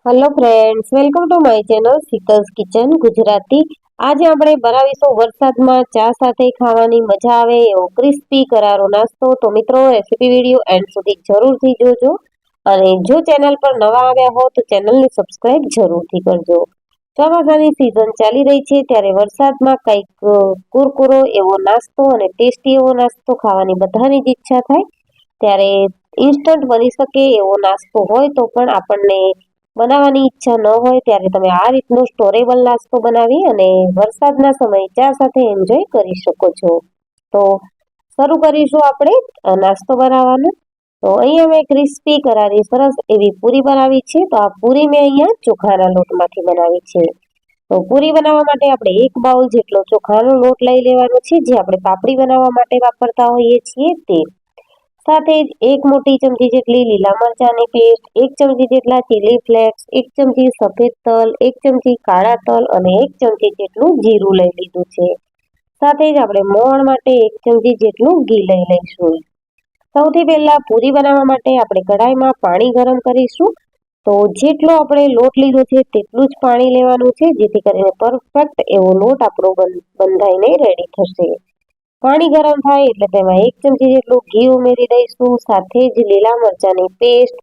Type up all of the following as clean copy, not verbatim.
Hello friends, welcome to my channel Sheetal's kitchen Gujarati. આજે આપણે બનાવીશું વરસાદમાં ચા સાથે ખાવાની મજા આવે એવો ક્રિસ્પી કરારો નાસ્તો. તો મિત્રો, રેસીપી વિડીયો એન્ડ સુધી જરૂરથી જોજો અને જો ચેનલ પર નવા આવ્યા હો તો ચેનલને સબસ્ક્રાઇબ જરૂરથી કરજો. ચોમાસાની સિઝન ચાલી રહી છે ત્યારે વરસાદમાં કંઈક કુરકુરો એવો નાસ્તો અને ટેસ્ટી એવો નાસ્તો ખાવાની બધાની જ ઈચ્છા થાય. ત્યારે ઇન્સ્ટન્ટ બની શકે એવો નાસ્તો હોય તો પણ આપણને બનાવવાની ઈચ્છા ન હોય ત્યારે તમે આ રીતનો સ્ટોરેબલ નાસ્તો બનાવી અને વરસાદના સમયે ચા સાથે એન્જોય કરી શકો છો. તો શરૂ કરીશું આપણે નાસ્તો બનાવવાનો. તો અહીંયા મેં ક્રિસ્પી કરારી સરસ એવી પૂરી બનાવી છે. તો આ પૂરી મેં અહીંયા ચોખાના લોટમાંથી બનાવી છે. તો પૂરી બનાવવા માટે આપણે 1 બાઉલ જેટલો ચોખાનો લોટ લઈ લેવાનો છે, જે આપણે પાપડી બનાવવા માટે વાપરતા હોઈએ છીએ તે. સાથે જ 1 મોટી ચમચી જેટલી લીલા મરચાંની પેસ્ટ, 1 ચમચી જેટલા ચીલી ફ્લેક્સ, 1 ચમચી સફેદ તલ, 1 ચમચી કાળા તલ અને 1 ચમચી જેટલું જીરું લઈ લીધું છે. સાથે જ આપણે મોણ માટે 1 ચમચી જેટલું ઘી લઈ લઈશું. સૌથી પહેલા પૂરી બનાવવા માટે આપણે કઢાઈમાં પાણી ગરમ કરીશું. તો જેટલો આપણે લોટ લીધો છે તેટલું જ પાણી લેવાનું છે, જેથી કરીને પરફેક્ટ એવો લોટ આપણો બંધાઈને રેડી થશે. પાણી ગરમ થાય એટલે તેમાં 1 ચમચી જેટલું ઘી ઉમેરી દઈશું. સાથે જ લીલા મરચાંની પેસ્ટ,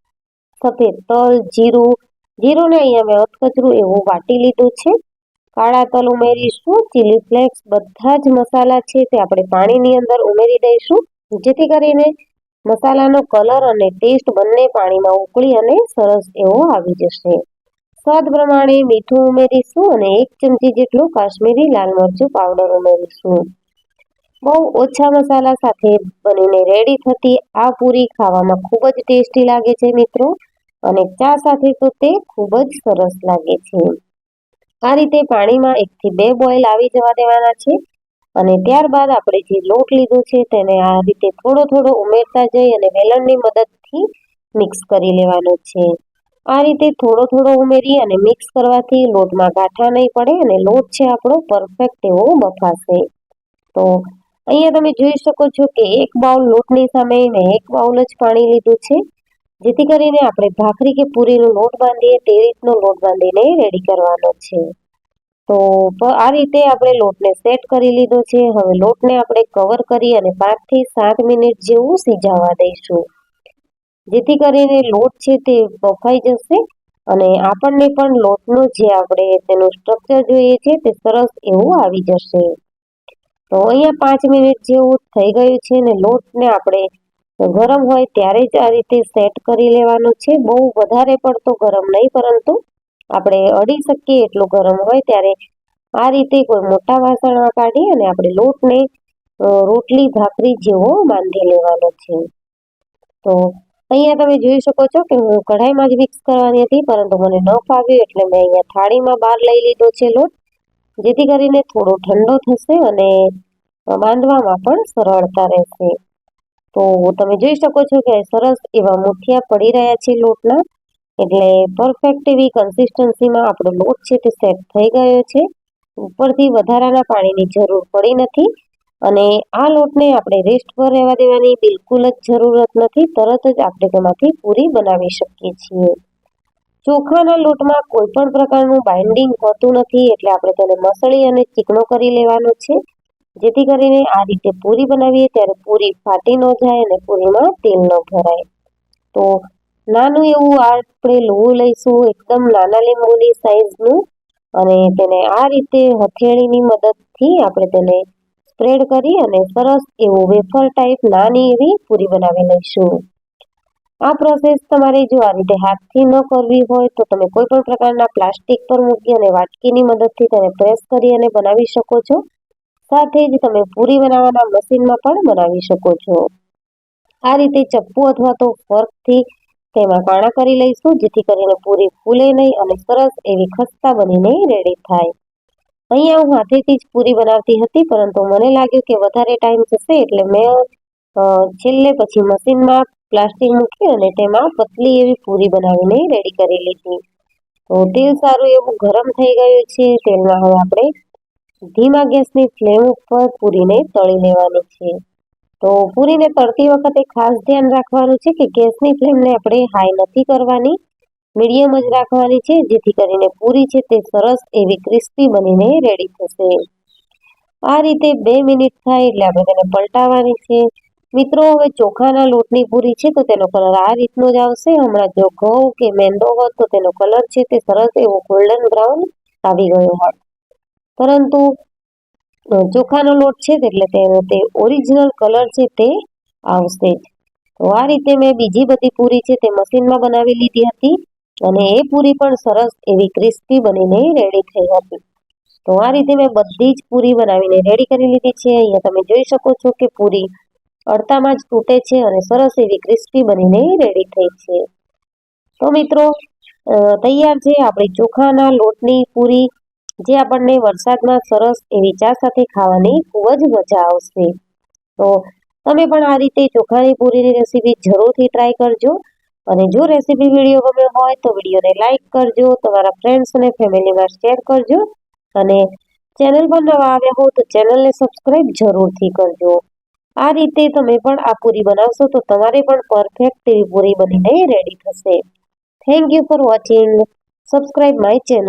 સફેદ તલ, જીરુંને અહીંયા મેં અધકચરું એવું વાટી લીધું છે. કાળા તલ ઉમેરીશું, ચીલી ફ્લેક્સ, બધા જ મસાલા છે તે આપણે પાણીની અંદર ઉમેરી દઈશું, જેથી કરીને મસાલાનો કલર અને ટેસ્ટ બંને પાણીમાં ઉકળી અને સરસ એવો આવી જશે. સ્વાદ પ્રમાણે મીઠું ઉમેરીશું અને 1 ચમચી જેટલું કાશ્મીરી લાલ મરચું પાવડર ઉમેરીશું. બહુ ઓછા મસાલા સાથે બનીને રેડી થતી આ પૂરી ખાવામાં ખૂબ જ ટેસ્ટી લાગે છે મિત્રો, અને ચા સાથે તો તે ખૂબ જ સરસ લાગે છે. આ રીતે પાણીમાં 1 થી 2 બોઇલ આવી જવા દેવાના છે અને ત્યારબાદ આપણે જે લોટ લીધો છે તેને આ રીતે થોડો થોડો ઉમેરતા જઈ અને વેલણની મદદથી મિક્સ કરી લેવાનો છે. આ રીતે થોડો થોડો ઉમેરી અને મિક્સ કરવાથી લોટમાં ગાંઠા નહીં પડે અને લોટ છે આપણો પરફેક્ટ એવો બફાશે. તો અહીંયા તમે જોઈ શકો છો કે 1 બાઉલ લોટની સામે મેં 1 બાઉલ જ પાણી લીધું છે, જેથી કરીને આપણે ભાખરી કે પૂરીનો લોટ બાંધીએ તે રીતનો લોટ બાંધીને રેડી કરવાનો છે. તો આ રીતે આપણે લોટને સેટ કરી લીધો છે. હવે લોટને આપણે કવર કરી અને 5 થી 7 મિનિટ જેવું સિજાવા દઈશું, જેથી કરીને લોટ છે તે બફાઈ જશે અને આપણને પણ લોટનું જે આપણે તેનું સ્ટ્રક્ચર જોઈએ છે તે સરસ એવું આવી જશે. તો અહીંયા 5 મિનિટ જેવું થઈ ગયું છે ને લોટને આપણે ગરમ હોય ત્યારે જ આ રીતે સેટ કરી લેવાનો છે. બહુ વધારે પડતો ગરમ નહીં, પરંતુ આપણે અડી શકીએ એટલો ગરમ હોય ત્યારે આ રીતે કોઈ મોટા વાસણમાં કાઢી અને આપણે લોટને રોટલી ભાખરી જેવો બાંધી લેવાનો છે. તો અહીંયા તમે જોઈ શકો છો કે હું કઢાઈમાં જ મિક્સ કરવાની હતી, પરંતુ મને ન ફાવ્યું એટલે મેં અહીંયા થાળીમાં બહાર લઈ લીધો છે લોટ, જેથી કરીને થોડો ઠંડો થશે અને બાંધવામાં પણ સરળતા રહેશે. તો તમે જોઈ શકો છો કે સરસ એવા મુઠિયા પડી રહ્યા છે લોટના, એટલે પરફેક્ટ એવી કન્સિસ્ટન્સીમાં આપણો લોટ છે તે સેટ થઈ ગયો છે. ઉપરથી વધારાના પાણીની જરૂર પડી નથી અને આ લોટને આપણે રેસ્ટ પર રહેવા દેવાની બિલકુલ જ જરૂરત નથી. તરત જ આપણે તેમાંથી પૂરી બનાવી શકીએ છીએ. ચોખાના લોટમાં કોઈ પણ પ્રકારનું બાઇન્ડિંગ હોતું નથી, એટલે આપણે તેને મસળી અને ચીકણો કરી લેવાનો છે, જેથી કરીને આ રીતે પૂરી બનાવીએ ત્યારે પૂરી ફાટી ન જાય અને પૂરીમાં તેલ ન ભરાય. તો નાનું એવું આપણે લોહું લઈશું, એકદમ નાના લીંબુની સાઈઝનું, અને તેને આ રીતે હથેળીની મદદથી આપણે તેને સ્પ્રેડ કરી અને સરસ એવું વેફર ટાઈપ નાની એવી પૂરી બનાવી લઈશું. આ પ્રોસેસ તમારે જો આ રીતે હાથથી ન કરવી હોય તો તમે કોઈ પણ પ્રકારના પ્લાસ્ટિક પર મૂકી અને વાટકીની મદદથી તેને પ્રેસ કરી અને બનાવી શકો છો. સાથે જ તમે પૂરી બનાવવાના મશીનમાં પણ બનાવી શકો છો. આ રીતે ચપ્પુ અથવા તો ફોર્કથી તેમાં કાણા કરી લઈશું, જેથી કરીને પૂરી ફૂલે નહીં અને સરસ એવી ખસ્તા બનીને રેડી થાય. અહીંયા હું હાથેથી જ પૂરી બનાવતી હતી, પરંતુ મને લાગ્યું કે વધારે ટાઈમ જશે એટલે મેં છેલ્લે પછી મશીનમાં પ્લાસ્ટિક મૂકી અને તેમાં પતલી એવી પૂરી બનાવીને રેડી કરી લીધી. તો તેલ સારું એવું ગરમ થઈ ગયું છે. તેલમાં હવે આપણે ધીમા ગેસની ફ્લેમ ઉપર પૂરીને તળી લેવાની છે. તો પૂરીને તળતી વખતે ખાસ ધ્યાન રાખવાનું છે કે ગેસની ફ્લેમને આપણે હાઈ નથી કરવાની, મીડિયમ જ રાખવાની છે, જેથી કરીને પૂરી છે તે સરસ એવી ક્રિસ્પી બનીને રેડી થશે. આ રીતે 2 મિનિટ થાય એટલે આપણે તેને પલટાવવાની છે. મિત્રો, હવે ચોખાના લોટની પૂરી છે તો તેનો કલર આ રીતનો જ આવશે. હમણાં જો ઘઉં કે મેંદો હોત તો તેનો કલર છે તે સરસ એવો ગોલ્ડન બ્રાઉન આવી ગયો હોત, પરંતુ ચોખાનો લોટ છે એટલે તેનો તે ઓરિજિનલ કલર છે તે આવશે જ. તો આ રીતે મેં બીજી બધી પૂરી છે તે મશીનમાં બનાવી લીધી હતી અને એ પૂરી પણ સરસ એવી ક્રિસ્પી બનીને રેડી થઈ હતી. તો આ રીતે મેં બધી જ પૂરી બનાવીને રેડી કરી લીધી છે. અહીંયા તમે જોઈ શકો છો કે પૂરી અડતામાં જ તૂટે છે અને સરસ એવી ક્રિસ્પી બનીને રેડી થઈ છે. તો મિત્રો, તૈયાર છે આપણી ચોખાના લોટની પૂરી, જે આપણને વરસાદમાં સરસ એવી ચા સાથે ખાવાની ખૂબ જ મજા આવશે. તો તમે પણ આ રીતે ચોખાની પૂરીની રેસીપી જરૂરથી ટ્રાય કરજો. અને જો રેસીપી વિડીયો ગમ્યો હોય તો વિડીયોને લાઈક કરજો, તમારા ફ્રેન્ડ્સ અને ફેમિલીમાં શેર કરજો અને ચેનલ પર નવા આવ્યા હો તો ચેનલને સબસ્ક્રાઇબ જરૂરથી કરજો. આ રીતે તમે પણ આ પૂરી બનાવશો તો તમારે પણ પરફેક્ટ એવી પૂરી બનીને રેડી થશે. Thank you for watching. Subscribe my channel.